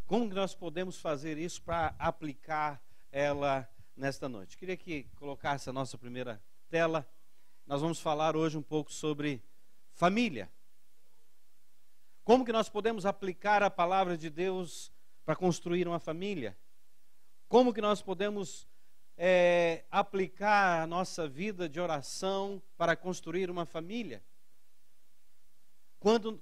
Como que nós podemos fazer isso para aplicar ela nesta noite? Queria que colocasse a nossa primeira tela. Nós vamos falar hoje um pouco sobre família. Como que nós podemos aplicar a palavra de Deus para construir uma família? Como que nós podemos aplicar a nossa vida de oração para construir uma família?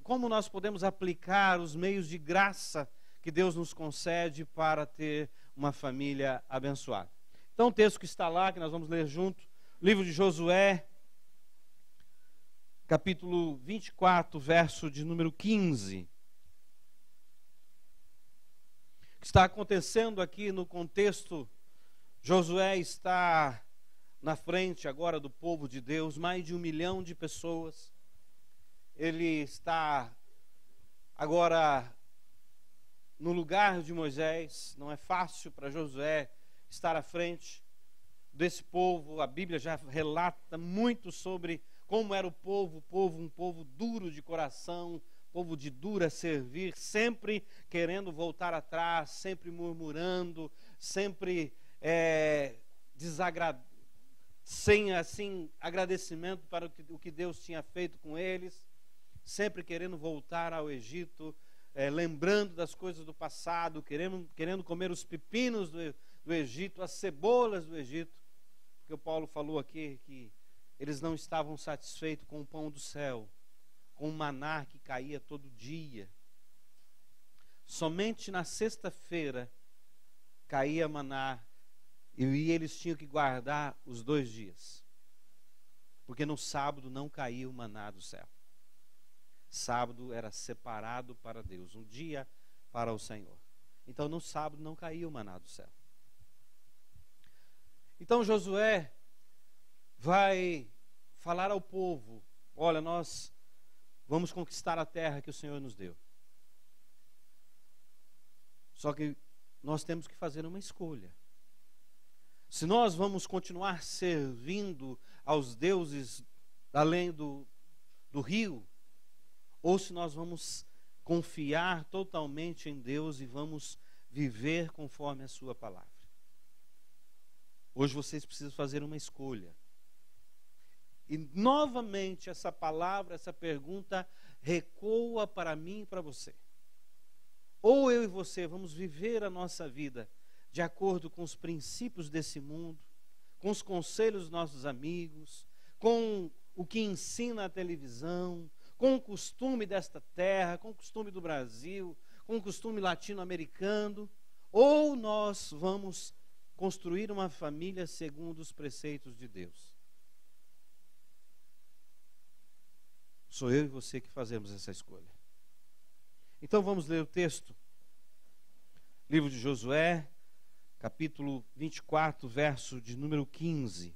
Como nós podemos aplicar os meios de graça que Deus nos concede para ter uma família abençoada? Então o texto que está lá, que nós vamos ler junto, livro de Josué, capítulo 24, verso de número 15. O que está acontecendo aqui no contexto, Josué está na frente agora do povo de Deus, mais de 1 milhão de pessoas. Ele está agora no lugar de Moisés. Não é fácil para Josué estar à frente desse povo. A Bíblia já relata muito sobre como era o povo, um povo duro de coração, povo de dura servir, sempre querendo voltar atrás, sempre murmurando, sempre sem assim agradecimento para o que Deus tinha feito com eles, sempre querendo voltar ao Egito, lembrando das coisas do passado, querendo comer os pepinos do Egito, as cebolas do Egito, porque o Paulo falou aqui que eles não estavam satisfeitos com o pão do céu, com o maná que caía todo dia. Somente na sexta-feira caía maná e eles tinham que guardar os 2 dias, porque no sábado não caía o maná do céu. Sábado era separado para Deus, um dia para o Senhor. Então no sábado não caía o maná do céu. Então Josué vai falar ao povo: olha, nós vamos conquistar a terra que o Senhor nos deu. Só que nós temos que fazer uma escolha. Se nós vamos continuar servindo aos deuses além do rio, ou se nós vamos confiar totalmente em Deus e vamos viver conforme a sua palavra. Hoje vocês precisam fazer uma escolha. E novamente essa palavra, essa pergunta recua para mim e para você. Ou eu e você vamos viver a nossa vida de acordo com os princípios desse mundo, com os conselhos dos nossos amigos, com o que ensina a televisão, com o costume desta terra, com o costume do Brasil, com o costume latino-americano, ou nós vamos construir uma família segundo os preceitos de Deus. Sou eu e você que fazemos essa escolha. Então vamos ler o texto. Livro de Josué, capítulo 24, verso de número 15.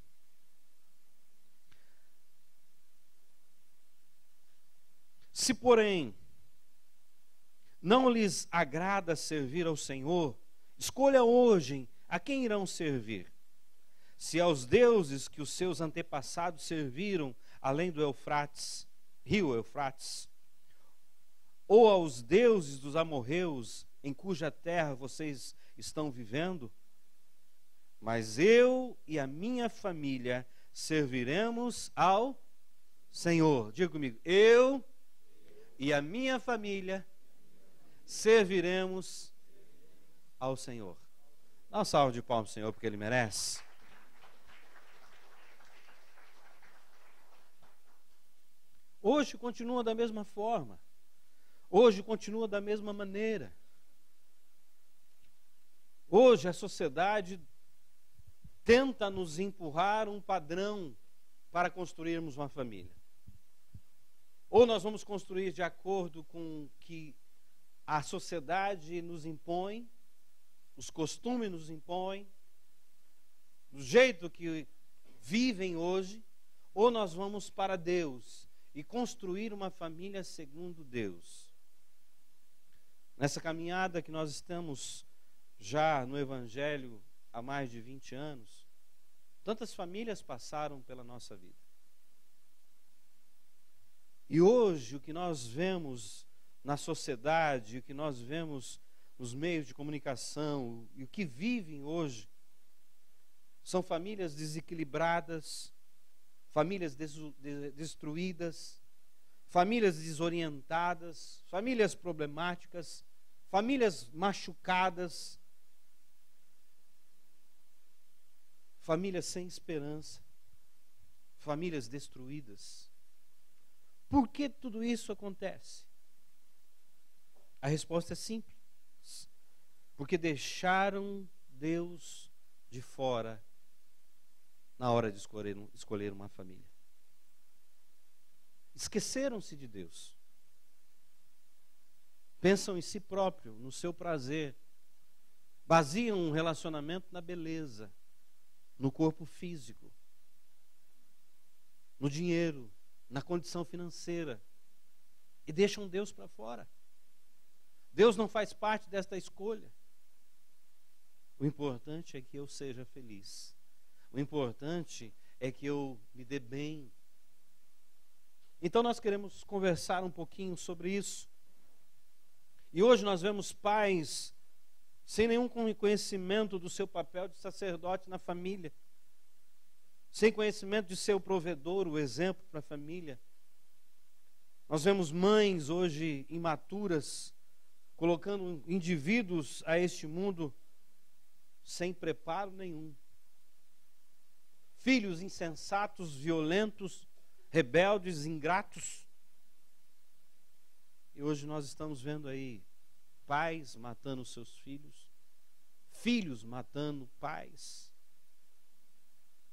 Se, porém, não lhes agrada servir ao Senhor, escolha hoje a quem irão servir. Se aos deuses que os seus antepassados serviram, além do Eufrates, rio Eufrates, ou aos deuses dos amorreus, em cuja terra vocês estão vivendo, mas eu e a minha família serviremos ao Senhor. Diga comigo: eu e a minha família serviremos ao Senhor. Dá um salve de palmas ao Senhor, porque Ele merece. Hoje continua da mesma forma. Hoje continua da mesma maneira. Hoje a sociedade tenta nos empurrar um padrão para construirmos uma família. Ou nós vamos construir de acordo com o que a sociedade nos impõe, os costumes nos impõem, do jeito que vivem hoje, ou nós vamos para Deus e construir uma família segundo Deus. Nessa caminhada que nós estamos já no Evangelho há mais de 20 anos, tantas famílias passaram pela nossa vida. E hoje o que nós vemos na sociedade, o que nós vemos nos meios de comunicação e o que vivem hoje são famílias desequilibradas, famílias destruídas, famílias desorientadas, famílias problemáticas, famílias machucadas, famílias sem esperança, famílias destruídas. Por que tudo isso acontece? A resposta é simples. Porque deixaram Deus de fora na hora de escolher uma família. Esqueceram-se de Deus. Pensam em si próprio, no seu prazer. Baseiam um relacionamento na beleza, no corpo físico, no dinheiro, na condição financeira. E deixam Deus para fora. Deus não faz parte desta escolha. O importante é que eu seja feliz. O importante é que eu me dê bem. Então nós queremos conversar um pouquinho sobre isso. E hoje nós vemos pais sem nenhum conhecimento do seu papel de sacerdote na família, sem conhecimento de ser o provedor, o exemplo para a família. Nós vemos mães hoje imaturas colocando indivíduos a este mundo sem preparo nenhum. Filhos insensatos, violentos, rebeldes, ingratos. E hoje nós estamos vendo aí pais matando seus filhos, filhos matando pais,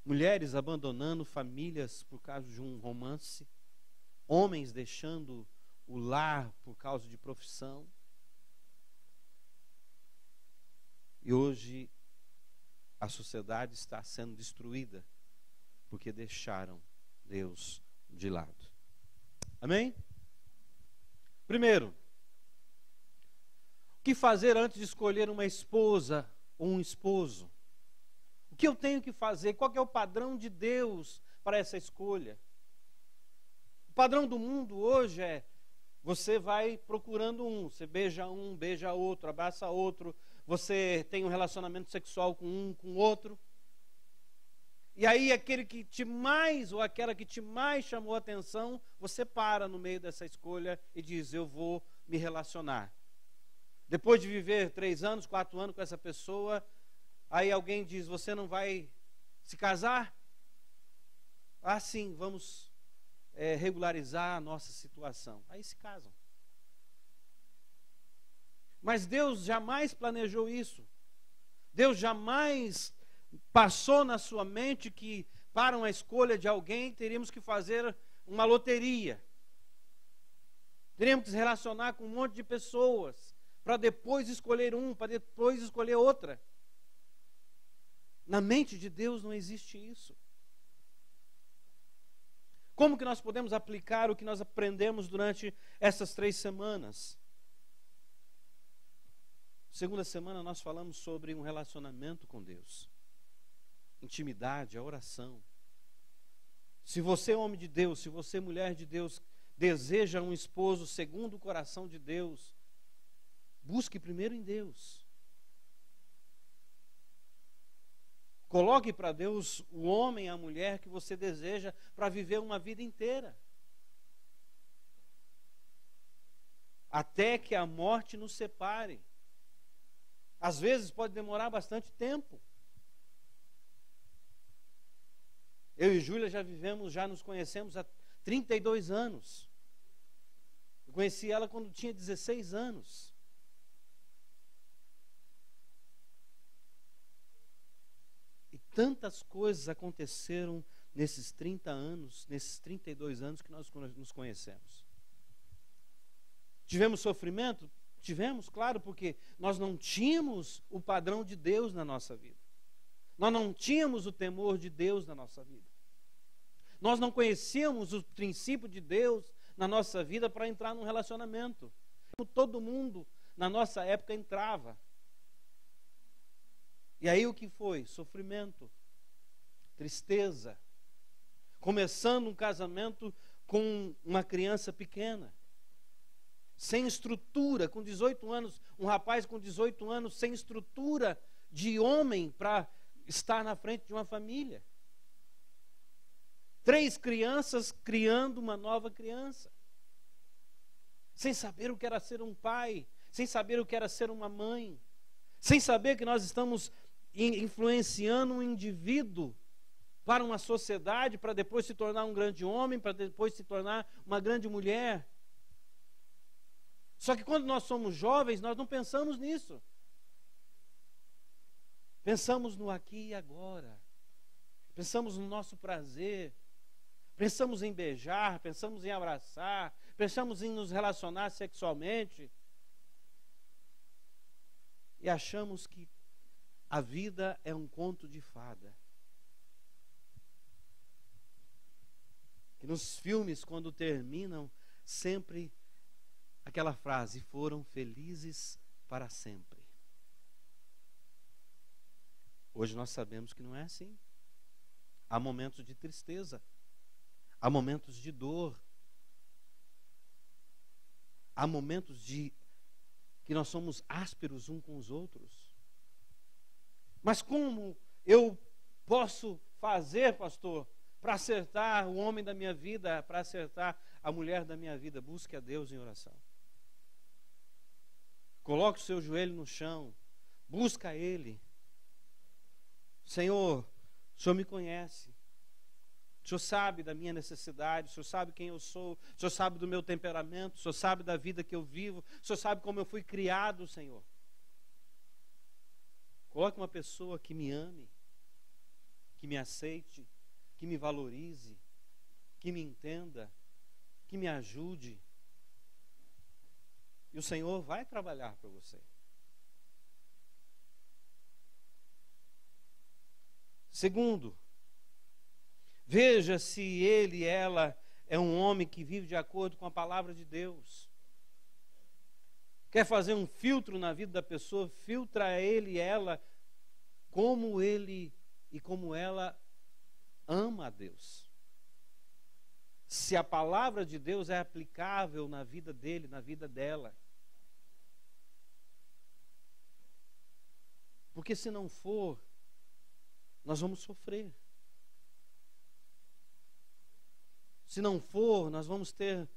mulheres abandonando famílias por causa de um romance, homens deixando o lar por causa de profissão. E hoje a sociedade está sendo destruída porque deixaram Deus de lado. Amém? Primeiro, o que fazer antes de escolher uma esposa ou um esposo? O que eu tenho que fazer? Qual que é o padrão de Deus para essa escolha? O padrão do mundo hoje é: você vai procurando você beija outro, abraça outro, você tem um relacionamento sexual com outro. E aí aquele que te mais, ou aquela que te mais chamou a atenção, você para no meio dessa escolha e diz: eu vou me relacionar. Depois de viver 3 anos, 4 anos com essa pessoa, aí alguém diz: você não vai se casar? Ah, sim, vamos regularizar a nossa situação. Aí se casam. Mas Deus jamais planejou isso. Deus jamais passou na sua mente que para uma escolha de alguém teríamos que fazer uma loteria. Teríamos que se relacionar com um monte de pessoas para depois escolher para depois escolher outra. Na mente de Deus não existe isso. Como que nós podemos aplicar o que nós aprendemos durante essas 3 semanas? Segunda semana nós falamos sobre um relacionamento com Deus. Intimidade, a oração. Se você é homem de Deus, se você é mulher de Deus, deseja um esposo segundo o coração de Deus, busque primeiro em Deus. Coloque para Deus o homem e a mulher que você deseja para viver uma vida inteira. Até que a morte nos separe. Às vezes pode demorar bastante tempo. Eu e Júlia já nos conhecemos há 32 anos. Eu conheci ela quando tinha 16 anos. E tantas coisas aconteceram nesses 30 anos, nesses 32 anos que nós nos conhecemos. Tivemos sofrimento? Tivemos, claro, porque nós não tínhamos o padrão de Deus na nossa vida. Nós não tínhamos o temor de Deus na nossa vida. Nós não conhecíamos o princípio de Deus na nossa vida para entrar num relacionamento. Todo mundo na nossa época entrava. E aí o que foi? Sofrimento, tristeza. Começando um casamento com uma criança pequena. sem estrutura, com 18 anos, um rapaz com 18 anos, sem estrutura de homem para estar na frente de uma família. 3 crianças criando uma nova criança, sem saber o que era ser um pai, sem saber o que era ser uma mãe, sem saber que nós estamos influenciando um indivíduo para uma sociedade, para depois se tornar um grande homem, para depois se tornar uma grande mulher. Só que quando nós somos jovens, nós não pensamos nisso. Pensamos no aqui e agora. Pensamos no nosso prazer. Pensamos em beijar, pensamos em abraçar, pensamos em nos relacionar sexualmente. E achamos que a vida é um conto de fada. Que nos filmes, quando terminam, sempre aquela frase: foram felizes para sempre. Hoje nós sabemos que não é assim. Há momentos de tristeza, há momentos de dor, há momentos de que nós somos ásperos uns com os outros. Mas como eu posso fazer, pastor, para acertar o homem da minha vida, para acertar a mulher da minha vida? Busque a Deus em oração. Coloque o seu joelho no chão, busca Ele. Senhor, o Senhor me conhece, o Senhor sabe da minha necessidade, o Senhor sabe quem eu sou, o Senhor sabe do meu temperamento, o Senhor sabe da vida que eu vivo, o Senhor sabe como eu fui criado, Senhor. Coloque uma pessoa que me ame, que me aceite, que me valorize, que me entenda, que me ajude. E o Senhor vai trabalhar para você. Segundo, veja se ele e ela é um homem que vive de acordo com a palavra de Deus. Quer fazer um filtro na vida da pessoa? Filtra ele e ela como ele e como ela ama a Deus. Se a palavra de Deus é aplicável na vida dele, na vida dela. Porque se não for, nós vamos sofrer. Se não for, nós vamos ter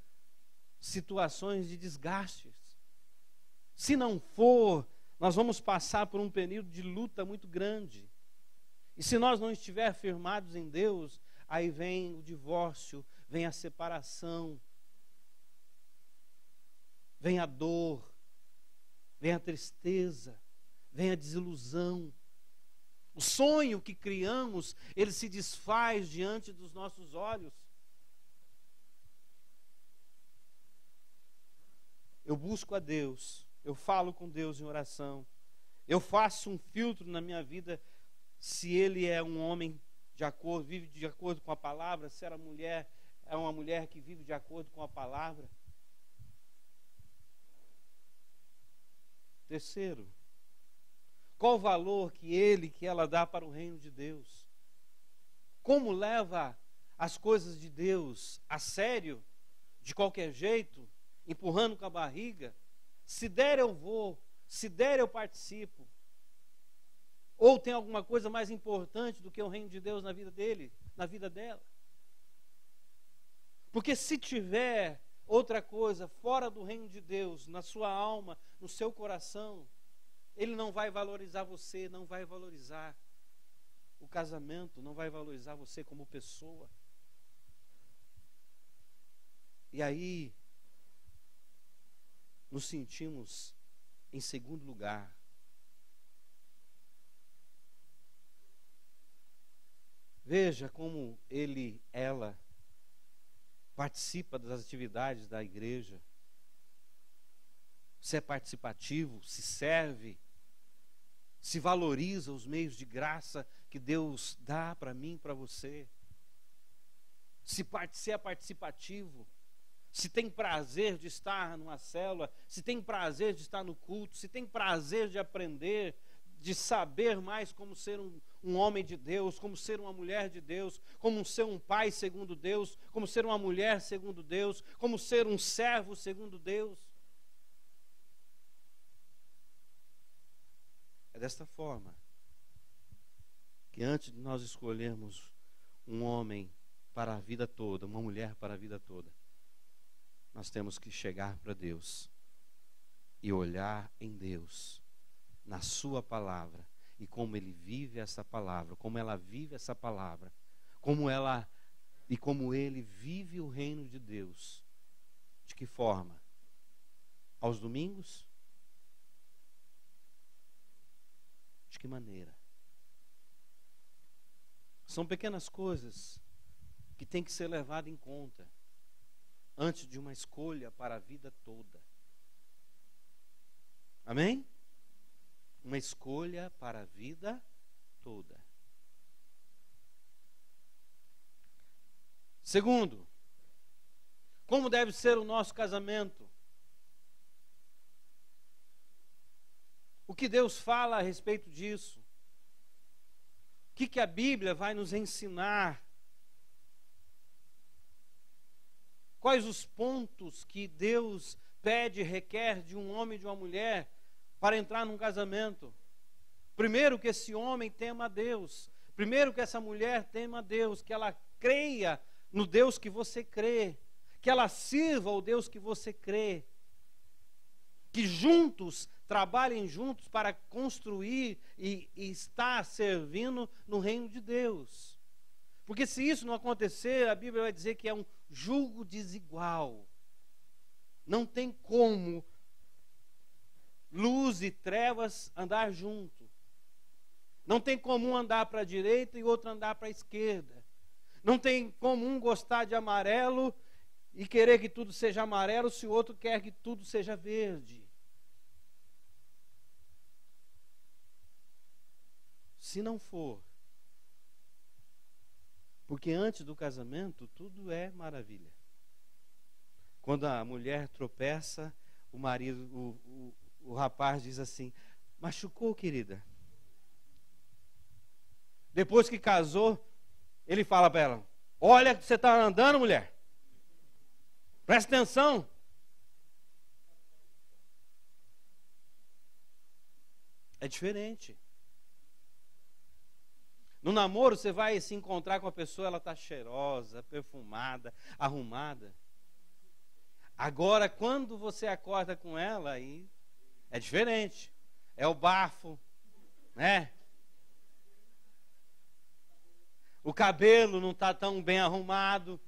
situações de desgastes. Se não for, nós vamos passar por um período de luta muito grande. E se nós não estivermos firmados em Deus, aí vem o divórcio, vem a separação, vem a dor, vem a tristeza, vem a desilusão. O sonho que criamos, ele se desfaz diante dos nossos olhos. Eu busco a Deus, eu falo com Deus em oração, eu faço um filtro na minha vida, se ele é um homem de acordo, vive de acordo com a palavra, se a mulher é uma mulher que vive de acordo com a palavra. Terceiro, qual o valor que ela dá para o reino de Deus? Como leva as coisas de Deus a sério, de qualquer jeito, empurrando com a barriga? Se der eu vou, se der eu participo. Ou tem alguma coisa mais importante do que o reino de Deus na vida dele, na vida dela? Porque se tiver outra coisa fora do reino de Deus, na sua alma, no seu coração, ele não vai valorizar você, não vai valorizar o casamento, não vai valorizar você como pessoa. E aí, nos sentimos em segundo lugar. Veja como ela participa das atividades da igreja. Se é participativo, se serve, se valoriza os meios de graça que Deus dá para mim e para você. Se é participativo, se tem prazer de estar numa célula, se tem prazer de estar no culto, se tem prazer de aprender, de saber mais como ser um homem de Deus, como ser uma mulher de Deus, como ser um pai segundo Deus, como ser uma mulher segundo Deus, como ser um servo segundo Deus. É desta forma que antes de nós escolhermos um homem para a vida toda, uma mulher para a vida toda, nós temos que chegar para Deus e olhar em Deus, na sua palavra, e como Ele vive essa palavra, como ela vive essa palavra, como Ele vive o reino de Deus. De que forma? Aos domingos? De que maneira? São pequenas coisas que têm que ser levadas em conta antes de uma escolha para a vida toda. Amém? Uma escolha para a vida toda. Segundo, como deve ser o nosso casamento? O que Deus fala a respeito disso? O que a Bíblia vai nos ensinar? Quais os pontos que Deus pede e requer de um homem e de uma mulher para entrar num casamento? Primeiro, que esse homem tema a Deus. Primeiro, que essa mulher tema a Deus. Que ela creia no Deus que você crê. Que ela sirva ao Deus que você crê. Que juntos, trabalhem juntos para construir e estar servindo no reino de Deus. Porque se isso não acontecer, a Bíblia vai dizer que é um jugo desigual. Não tem como luz e trevas andar junto. Não tem como um andar para a direita e outro andar para a esquerda. Não tem como um gostar de amarelo e querer que tudo seja amarelo se o outro quer que tudo seja verde. Se não for, porque antes do casamento tudo é maravilha. Quando a mulher tropeça, o marido, o rapaz diz assim: machucou, querida? Depois que casou, ele fala para ela: olha que você está andando, mulher. Presta atenção. É diferente. No namoro, você vai se encontrar com a pessoa, ela está cheirosa, perfumada, arrumada. Agora, quando você acorda com ela, aí é diferente. É o bafo, né? O cabelo não está tão bem arrumado.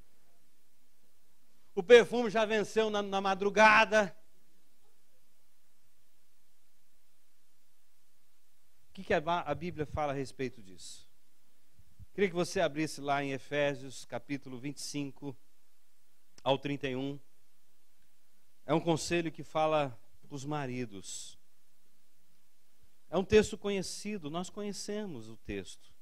O perfume já venceu na madrugada. O que a Bíblia fala a respeito disso? Queria que você abrisse lá em Efésios, capítulo 25 ao 31. É um conselho que fala para os maridos. É um texto conhecido, nós conhecemos o texto.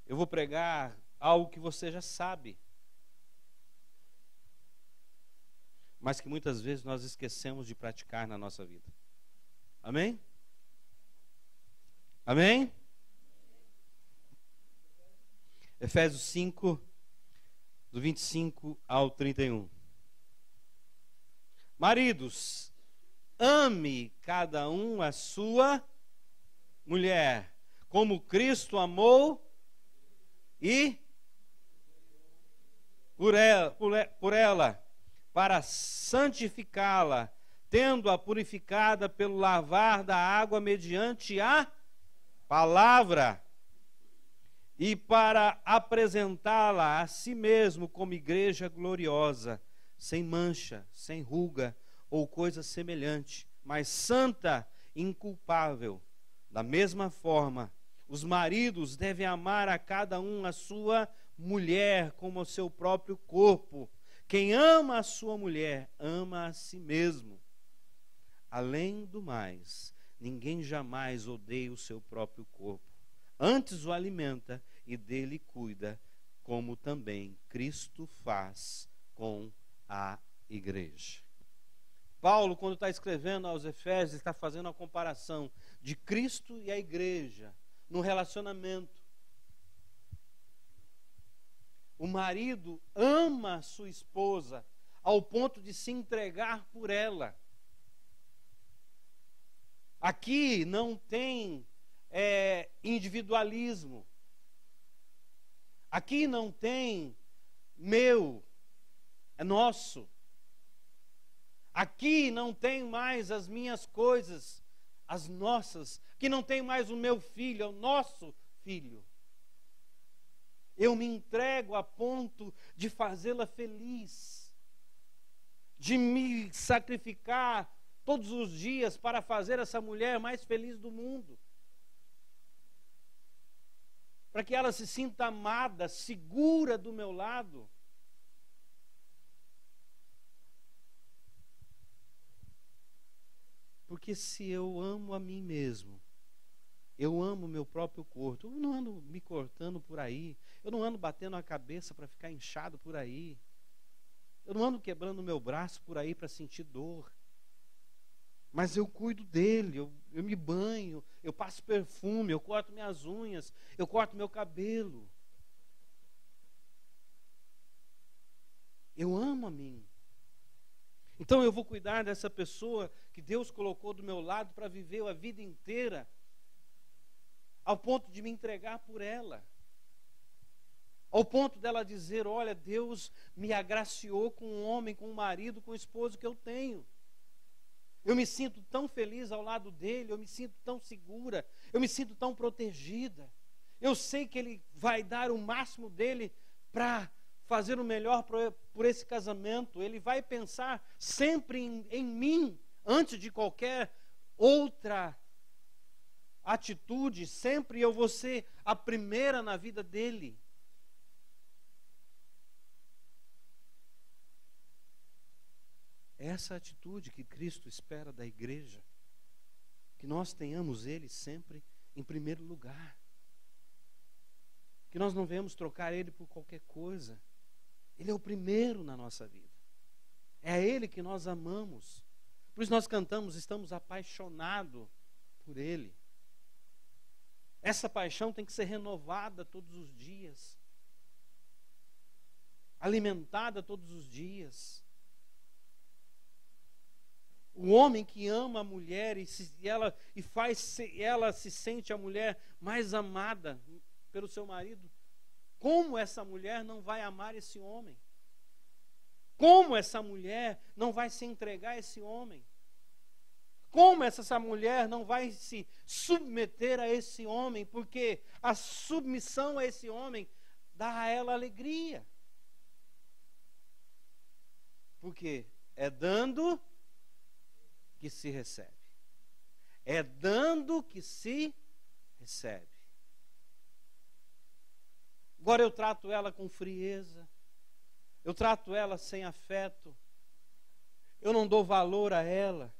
Eu vou pregar algo que você já sabe, mas que muitas vezes nós esquecemos de praticar na nossa vida. Amém? Amém? Efésios 5, do 25 ao 31. Maridos, ame cada um a sua mulher, como Cristo amou e por ela, para santificá-la, tendo-a purificada pelo lavar da água mediante a palavra, e para apresentá-la a si mesmo como igreja gloriosa, sem mancha, sem ruga ou coisa semelhante, mas santa, inculpável. Da mesma forma, os maridos devem amar a cada um a sua mulher como o seu próprio corpo. Quem ama a sua mulher, ama a si mesmo. Além do mais, ninguém jamais odeia o seu próprio corpo. Antes o alimenta e dele cuida, como também Cristo faz com a igreja. Paulo, quando está escrevendo aos Efésios, está fazendo a comparação de Cristo e a igreja no relacionamento. O marido ama a sua esposa ao ponto de se entregar por ela. Aqui não tem individualismo. Aqui não tem meu, é nosso. Aqui não tem mais as minhas coisas, as nossas. Aqui não tem mais o meu filho, é o nosso filho. Eu me entrego a ponto de fazê-la feliz, de me sacrificar todos os dias para fazer essa mulher mais feliz do mundo. Para que ela se sinta amada, segura do meu lado. Porque se eu amo a mim mesmo, eu amo o meu próprio corpo, eu não ando me cortando por aí, eu não ando batendo a cabeça para ficar inchado por aí, eu não ando quebrando o meu braço por aí para sentir dor, mas eu cuido dele, eu me banho, eu passo perfume, eu corto minhas unhas, eu corto meu cabelo. Eu amo a mim. Então eu vou cuidar dessa pessoa que Deus colocou do meu lado para viver a vida inteira, ao ponto de me entregar por ela, ao ponto dela dizer: olha, Deus me agraciou com um homem, com um marido, com um esposo que eu tenho. Eu me sinto tão feliz ao lado dele, eu me sinto tão segura, eu me sinto tão protegida. Eu sei que ele vai dar o máximo dele para fazer o melhor por esse casamento. Ele vai pensar sempre em mim, antes de qualquer outra atitude. Sempre eu vou ser a primeira na vida dele. Essa atitude que Cristo espera da igreja, que nós tenhamos Ele sempre em primeiro lugar, que nós não venhamos trocar Ele por qualquer coisa. Ele é o primeiro na nossa vida, é a Ele que nós amamos. Por isso nós cantamos: estamos apaixonados por Ele. Essa paixão tem que ser renovada todos os dias, alimentada todos os dias. O homem que ama a mulher ela se sente a mulher mais amada pelo seu marido, como essa mulher não vai amar esse homem? Como essa mulher não vai se entregar a esse homem? Como essa mulher não vai se submeter a esse homem? Porque a submissão a esse homem dá a ela alegria. Porque é dando que se recebe. É dando que se recebe. Agora eu trato ela com frieza, eu trato ela sem afeto, eu não dou valor a ela,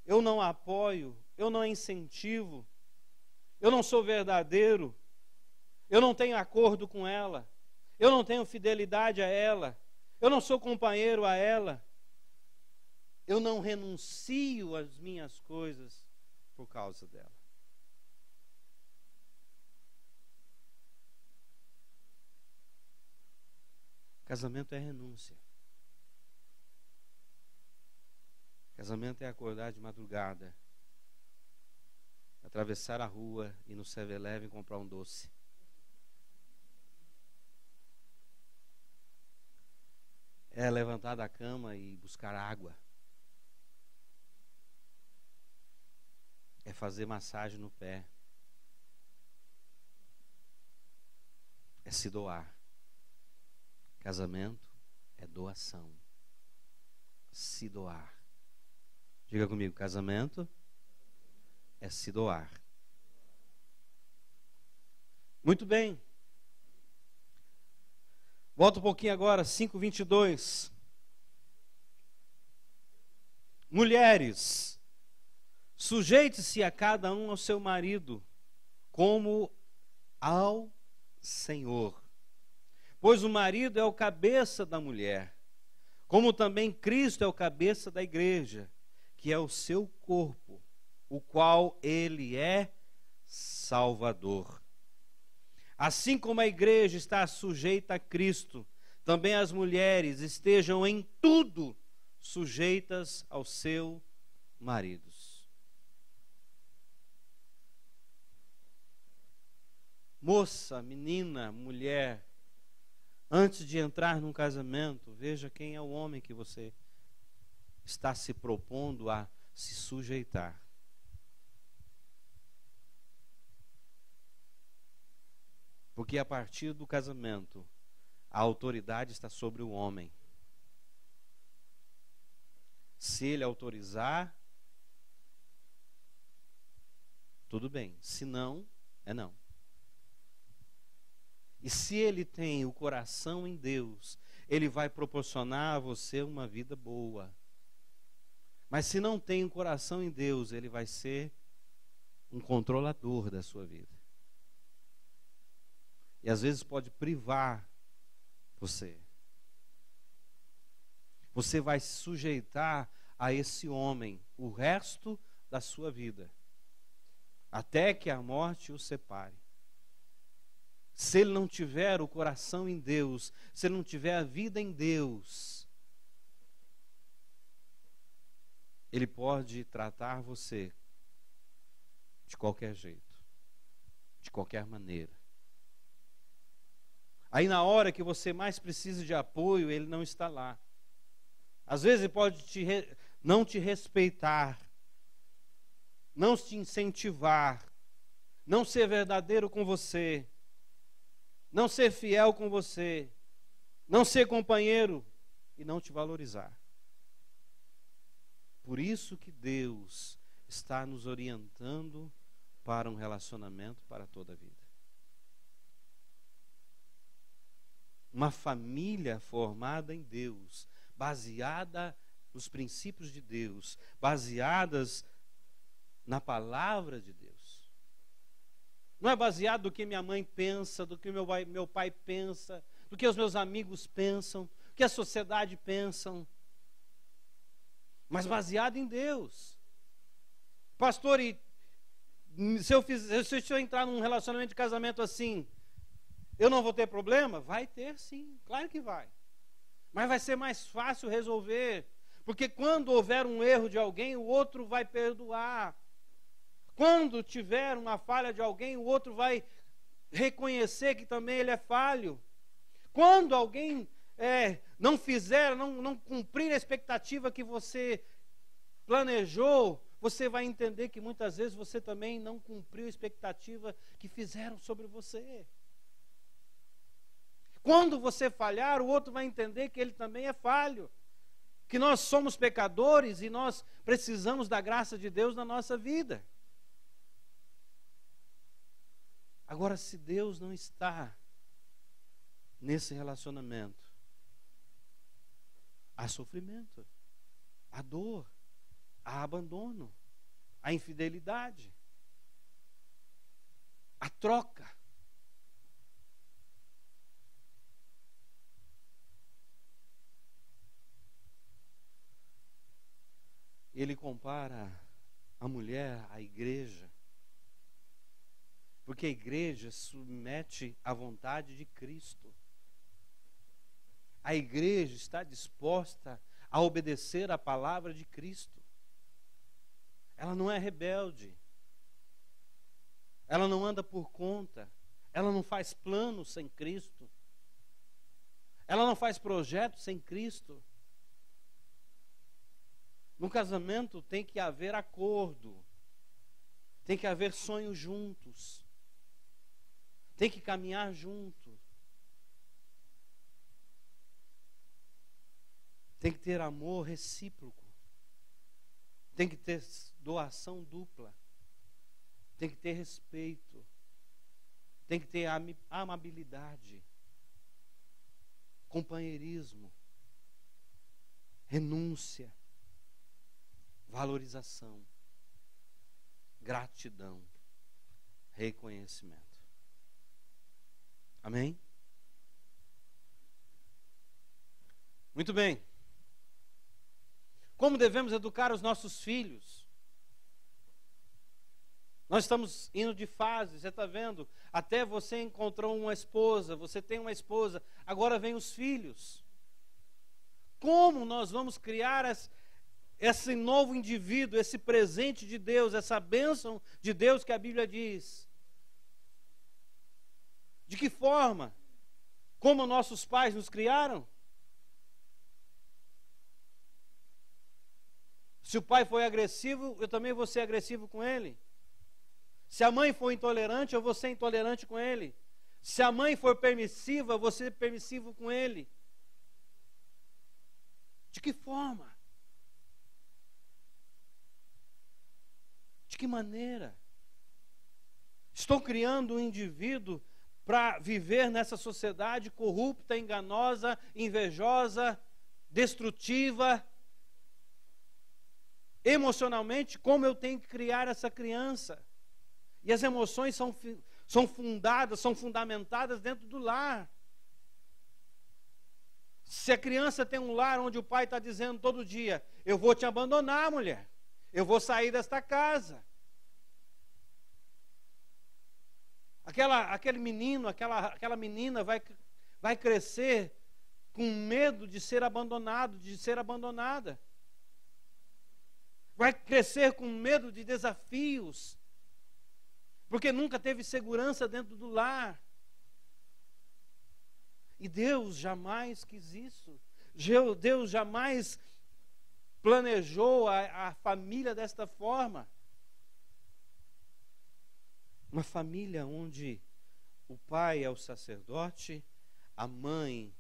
eu não a apoio, eu não a incentivo, eu não sou verdadeiro, eu não tenho acordo com ela, eu não tenho fidelidade a ela, eu não sou companheiro a ela, eu não renuncio às minhas coisas por causa dela. Casamento é renúncia. Casamento é acordar de madrugada, atravessar a rua e no 7-Eleven comprar um doce. É levantar da cama e buscar água. É fazer massagem no pé. É se doar. Casamento é doação. Se doar. Diga comigo: casamento é se doar. Muito bem. Volta um pouquinho agora, 5:22. Mulheres, sujeite-se a cada um ao seu marido, como ao Senhor. Pois o marido é o cabeça da mulher, como também Cristo é o cabeça da igreja, que é o seu corpo, o qual ele é Salvador. Assim como a igreja está sujeita a Cristo, também as mulheres estejam em tudo sujeitas ao seu maridos. Moça, menina, mulher, antes de entrar num casamento, veja quem é o homem que você está se propondo a se sujeitar. Porque a partir do casamento, a autoridade está sobre o homem. Se ele autorizar, tudo bem. Se não, é não. E se ele tem o coração em Deus, ele vai proporcionar a você uma vida boa. Mas se não tem o coração em Deus, ele vai ser um controlador da sua vida. E às vezes pode privar você. Você vai se sujeitar a esse homem o resto da sua vida, até que a morte o separe. Se ele não tiver o coração em Deus, se ele não tiver a vida em Deus, ele pode tratar você de qualquer jeito, de qualquer maneira. Aí na hora que você mais precisa de apoio, ele não está lá. Às vezes ele pode não te respeitar, não te incentivar, não ser verdadeiro com você, não ser fiel com você, não ser companheiro e não te valorizar. Por isso que Deus está nos orientando para um relacionamento para toda a vida. Uma família formada em Deus, baseada nos princípios de Deus, baseadas na palavra de Deus. Não é baseado do que minha mãe pensa, do que meu pai pensa, do que os meus amigos pensam, do que a sociedade pensa, mas baseado em Deus. Pastor, se eu entrar num relacionamento de casamento assim, eu não vou ter problema? Vai ter sim, claro que vai. Mas vai ser mais fácil resolver, porque quando houver um erro de alguém, o outro vai perdoar. Quando tiver uma falha de alguém, o outro vai reconhecer que também ele é falho. Quando alguém não fizer, não cumprir a expectativa que você planejou, você vai entender que muitas vezes você também não cumpriu a expectativa que fizeram sobre você. Quando você falhar, o outro vai entender que ele também é falho, que nós somos pecadores e nós precisamos da graça de Deus na nossa vida. Agora, se Deus não está nesse relacionamento, há sofrimento, há dor, há abandono, há infidelidade, há troca. Ele compara a mulher à igreja, porque a igreja submete à vontade de Cristo. A igreja está disposta a obedecer à palavra de Cristo. Ela não é rebelde. Ela não anda por conta. Ela não faz planos sem Cristo. Ela não faz projetos sem Cristo. No casamento tem que haver acordo. Tem que haver sonhos juntos. Tem que caminhar junto. Tem que ter amor recíproco. Tem que ter doação dupla. Tem que ter respeito. Tem que ter amabilidade. Companheirismo. Renúncia. Valorização. Gratidão. Reconhecimento. Amém? Muito bem. Como devemos educar os nossos filhos? Nós estamos indo de fase, você está vendo? Até você encontrou uma esposa, você tem uma esposa, agora vem os filhos. Como nós vamos criar esse novo indivíduo, esse presente de Deus, essa bênção de Deus que a Bíblia diz? De que forma? Como nossos pais nos criaram? Se o pai foi agressivo, eu também vou ser agressivo com ele. Se a mãe for intolerante, eu vou ser intolerante com ele. Se a mãe for permissiva, eu vou ser permissivo com ele. De que forma? De que maneira? Estou criando um indivíduo para viver nessa sociedade corrupta, enganosa, invejosa, destrutiva. Emocionalmente, como eu tenho que criar essa criança? E as emoções são fundadas, são fundamentadas dentro do lar. Se a criança tem um lar onde o pai está dizendo todo dia: eu vou te abandonar, mulher, eu vou sair desta casa. Aquele menino, aquela menina vai crescer com medo de ser abandonado, de ser abandonada. Vai crescer com medo de desafios, porque nunca teve segurança dentro do lar. E Deus jamais quis isso. Deus jamais planejou a família desta forma. Uma família onde o pai é o sacerdote, a mãe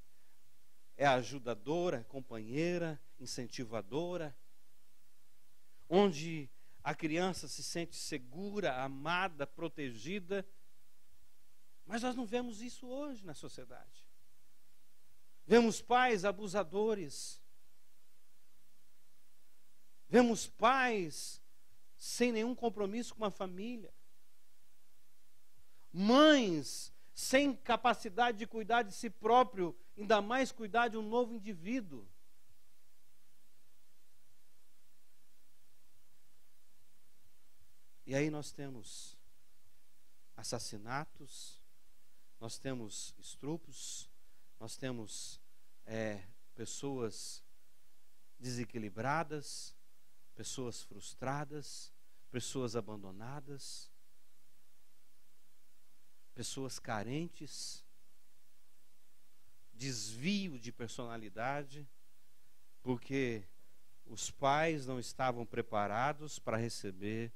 é a ajudadora, companheira, incentivadora, onde a criança se sente segura, amada, protegida. Mas nós não vemos isso hoje na sociedade. Vemos pais abusadores. Vemos pais sem nenhum compromisso com a família. Mães sem capacidade de cuidar de si próprio, ainda mais cuidar de um novo indivíduo. E aí nós temos assassinatos, nós temos estupros, nós temos pessoas desequilibradas, pessoas frustradas, pessoas abandonadas, pessoas carentes, desvio de personalidade, porque os pais não estavam preparados para receber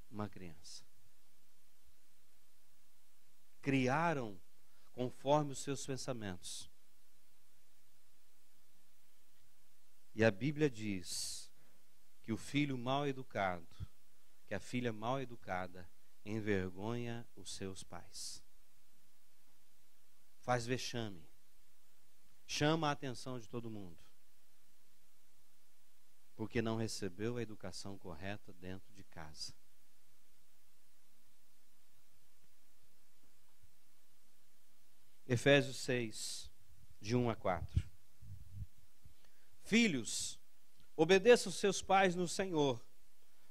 uma criança. Criaram conforme os seus pensamentos. E a Bíblia diz que o filho mal educado, que a filha mal educada, envergonha os seus pais. Faz vexame. Chama a atenção de todo mundo. Porque não recebeu a educação correta dentro de casa. Efésios 6, de 1 a 4. Filhos, obedeçam seus pais no Senhor,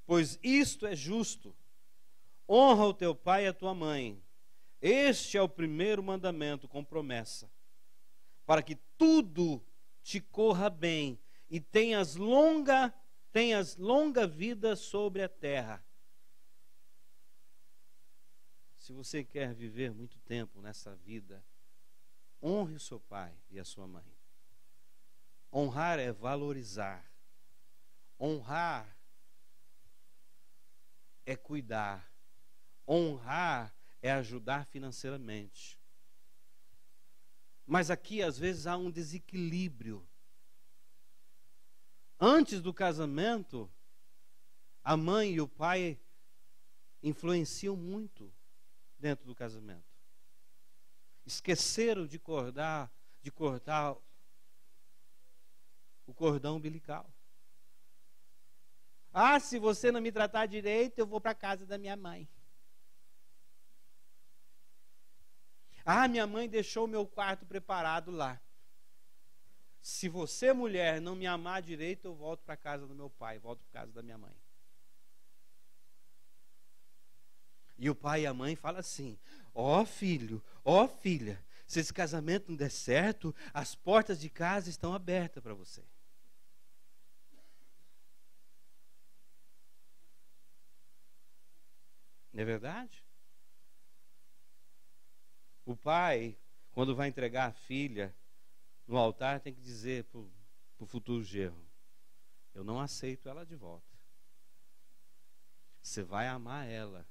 pois isto é justo. Honra o teu pai e a tua mãe. Este é o primeiro mandamento com promessa, para que tudo te corra bem e tenhas longa vida sobre a terra. Se você quer viver muito tempo nessa vida, honre o seu pai e a sua mãe. Honrar é valorizar. Honrar é cuidar. Honrar é ajudar financeiramente. Mas aqui, às vezes, há um desequilíbrio. Antes do casamento, a mãe e o pai influenciam muito dentro do casamento. Esqueceram de cortar o cordão umbilical. Ah, se você não me tratar direito, eu vou para a casa da minha mãe. Ah, minha mãe deixou o meu quarto preparado lá. Se você, mulher, não me amar direito, eu volto para a casa do meu pai, volto para a casa da minha mãe. E o pai e a mãe falam assim: ó filho, ó filha, se esse casamento não der certo, as portas de casa estão abertas para você. Não é verdade? O pai, quando vai entregar a filha no altar, tem que dizer para o futuro genro: eu não aceito ela de volta. Você vai amar ela,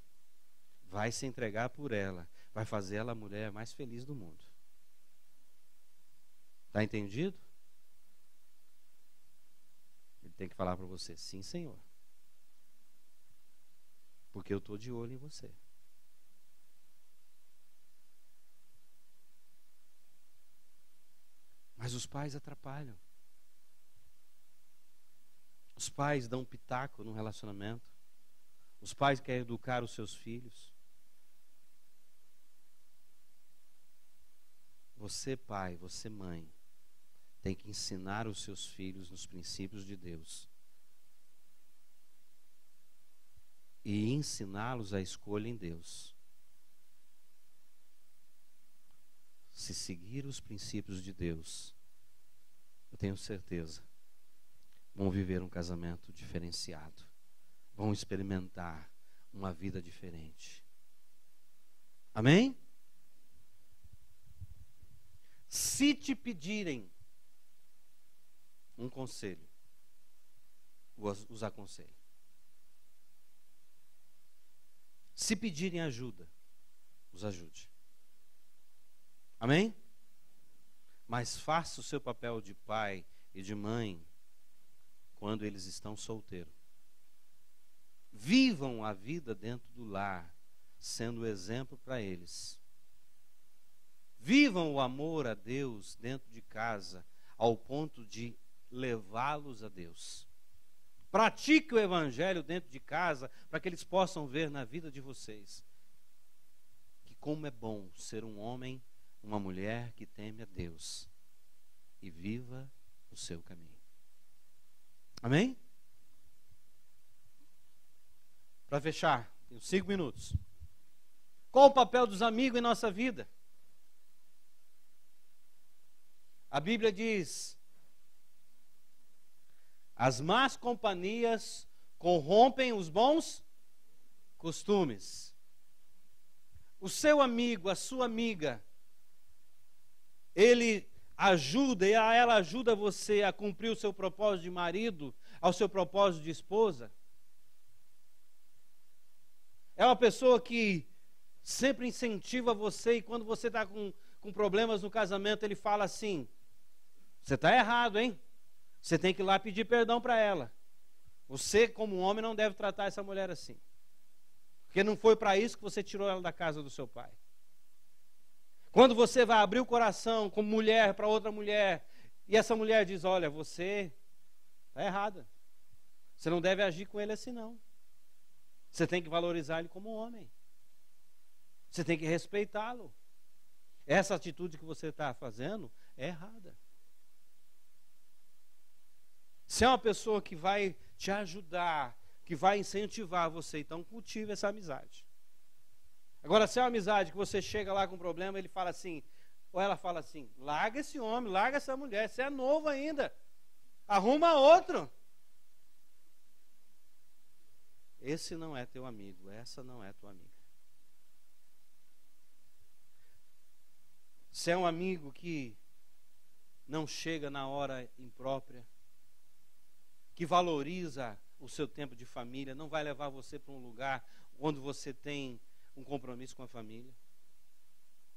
vai se entregar por ela, vai fazer ela a mulher mais feliz do mundo. Está entendido? Ele tem que falar para você: sim, Senhor, porque eu estou de olho em você. Mas os pais atrapalham. Os pais dão pitaco no relacionamento. Os pais querem educar os seus filhos. Você, pai, você, mãe, tem que ensinar os seus filhos nos princípios de Deus. E ensiná-los a escolha em Deus. Se seguir os princípios de Deus, eu tenho certeza, vão viver um casamento diferenciado. Vão experimentar uma vida diferente. Amém? Se te pedirem um conselho, os aconselhe. Se pedirem ajuda, os ajude. Amém? Mas faça o seu papel de pai e de mãe quando eles estão solteiros. Vivam a vida dentro do lar, sendo exemplo para eles. Vivam o amor a Deus dentro de casa, ao ponto de levá-los a Deus. Pratique o evangelho dentro de casa, para que eles possam ver na vida de vocês que como é bom ser um homem, uma mulher que teme a Deus e viva o seu caminho. Amém? Para fechar, tenho 5 minutos. Qual o papel dos amigos em nossa vida? A Bíblia diz: as más companhias corrompem os bons costumes. O seu amigo, a sua amiga, ele ajuda, e ela ajuda você a cumprir o seu propósito de marido, ao seu propósito de esposa. É uma pessoa que sempre incentiva você, e quando você está com problemas no casamento, ele fala assim: você está errado, hein? Você tem que ir lá pedir perdão para ela. Você, como homem, não deve tratar essa mulher assim. Porque não foi para isso que você tirou ela da casa do seu pai. Quando você vai abrir o coração como mulher para outra mulher, e essa mulher diz: olha, você está errada. Você não deve agir com ele assim, não. Você tem que valorizar ele como homem. Você tem que respeitá-lo. Essa atitude que você está fazendo é errada. Se é uma pessoa que vai te ajudar, que vai incentivar você, então cultive essa amizade. Agora, se é uma amizade que você chega lá com um problema, ele fala assim, ou ela fala assim: larga esse homem, larga essa mulher, você é novo ainda, arruma outro. Esse não é teu amigo, essa não é tua amiga. Se é um amigo que não chega na hora imprópria, que valoriza o seu tempo de família, não vai levar você para um lugar onde você tem um compromisso com a família.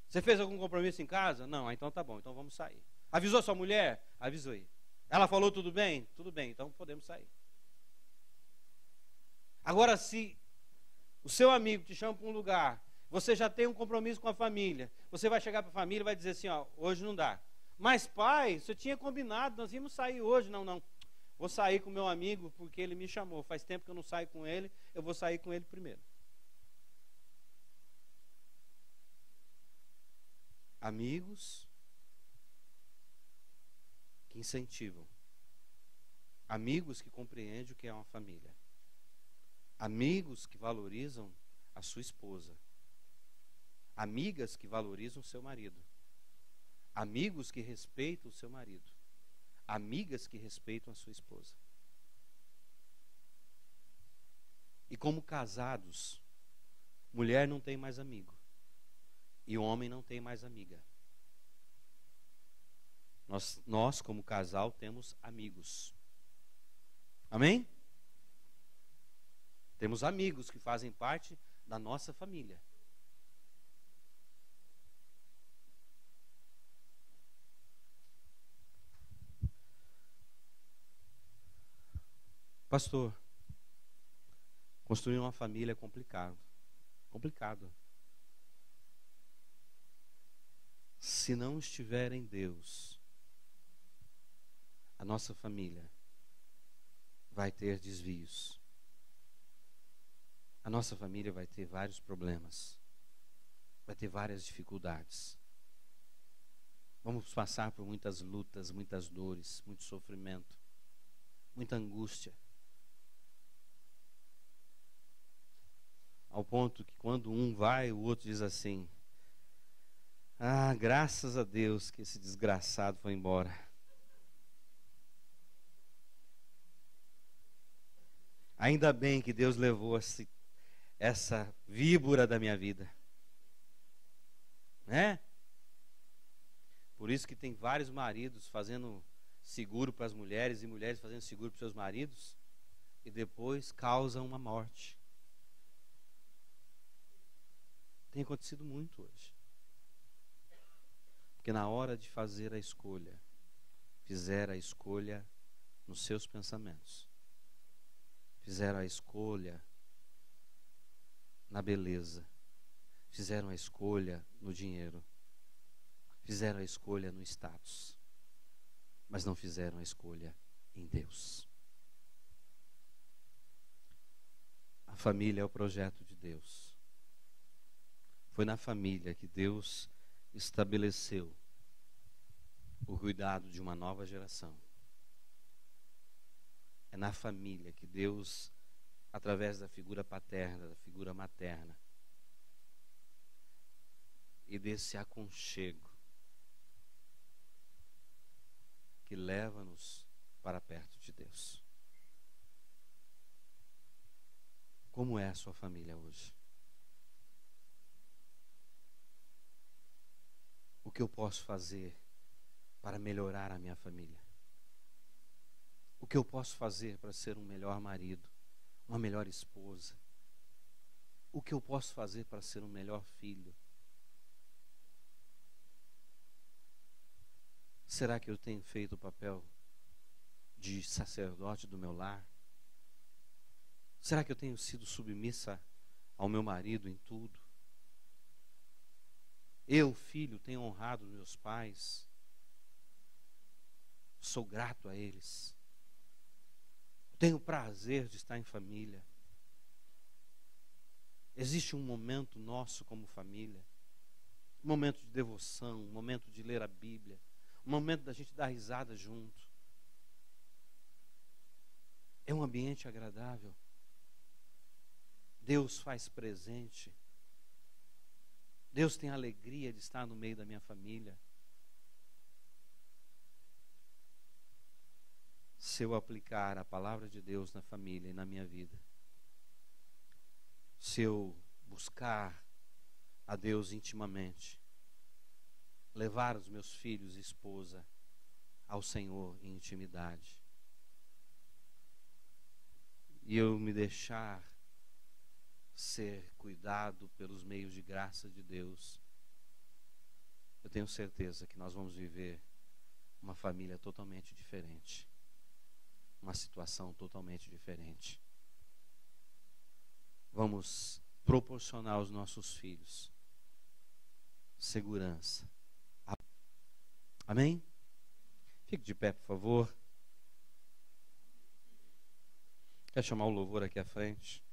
Você fez algum compromisso em casa? Não, então tá bom, então vamos sair. Avisou sua mulher? Avisei. Ela falou tudo bem? Tudo bem, então podemos sair. Agora, se o seu amigo te chama para um lugar, você já tem um compromisso com a família, você vai chegar para a família e vai dizer assim: ó, hoje não dá. Mas pai, você tinha combinado, nós íamos sair hoje. Não. Vou sair com meu amigo porque ele me chamou. Faz tempo que eu não saio com ele, eu vou sair com ele primeiro. Amigos que incentivam. Amigos que compreendem o que é uma família. Amigos que valorizam a sua esposa. Amigas que valorizam o seu marido. Amigos que respeitam o seu marido. Amigas que respeitam a sua esposa. E como casados, mulher não tem mais amigo. E o homem não tem mais amiga. Nós como casal, temos amigos. Amém? Temos amigos que fazem parte da nossa família. Pastor, construir uma família é complicado. Complicado. Se não estiver em Deus, a nossa família vai ter desvios. A nossa família vai ter vários problemas. Vai ter várias dificuldades. Vamos passar por muitas lutas, muitas dores, muito sofrimento, muita angústia. Ao ponto que quando um vai, o outro diz assim: ah, graças a Deus que esse desgraçado foi embora. Ainda bem que Deus levou essa víbora da minha vida. Né? Por isso que tem vários maridos fazendo seguro para as mulheres e mulheres fazendo seguro para os seus maridos e depois causam uma morte. Tem acontecido muito hoje. Porque na hora de fazer a escolha, fizeram a escolha nos seus pensamentos. Fizeram a escolha na beleza. Fizeram a escolha no dinheiro. Fizeram a escolha no status. Mas não fizeram a escolha em Deus. A família é o projeto de Deus. Foi na família que Deus estabeleceu o cuidado de uma nova geração. É na família que Deus, através da figura paterna, da figura materna, e desse aconchego, que leva-nos para perto de Deus. Como é a sua família hoje? O que eu posso fazer para melhorar a minha família? O que eu posso fazer para ser um melhor marido, uma melhor esposa? O que eu posso fazer para ser um melhor filho? Será que eu tenho feito o papel de sacerdote do meu lar? Será que eu tenho sido submissa ao meu marido em tudo? Eu, filho, tenho honrado meus pais. Sou grato a eles. Tenho prazer de estar em família. Existe um momento nosso como família. Um momento de devoção, um momento de ler a Bíblia. Um momento da gente dar risada junto. É um ambiente agradável. Deus faz presente. Deus tem alegria de estar no meio da minha família. Se eu aplicar a palavra de Deus na família e na minha vida, se eu buscar a Deus intimamente, levar os meus filhos e esposa ao Senhor em intimidade, e eu me deixar ser cuidado pelos meios de graça de Deus, eu tenho certeza que nós vamos viver uma família totalmente diferente, uma situação totalmente diferente. Vamos proporcionar aos nossos filhos segurança. Amém? Fique de pé, por favor. Quer chamar o louvor aqui à frente?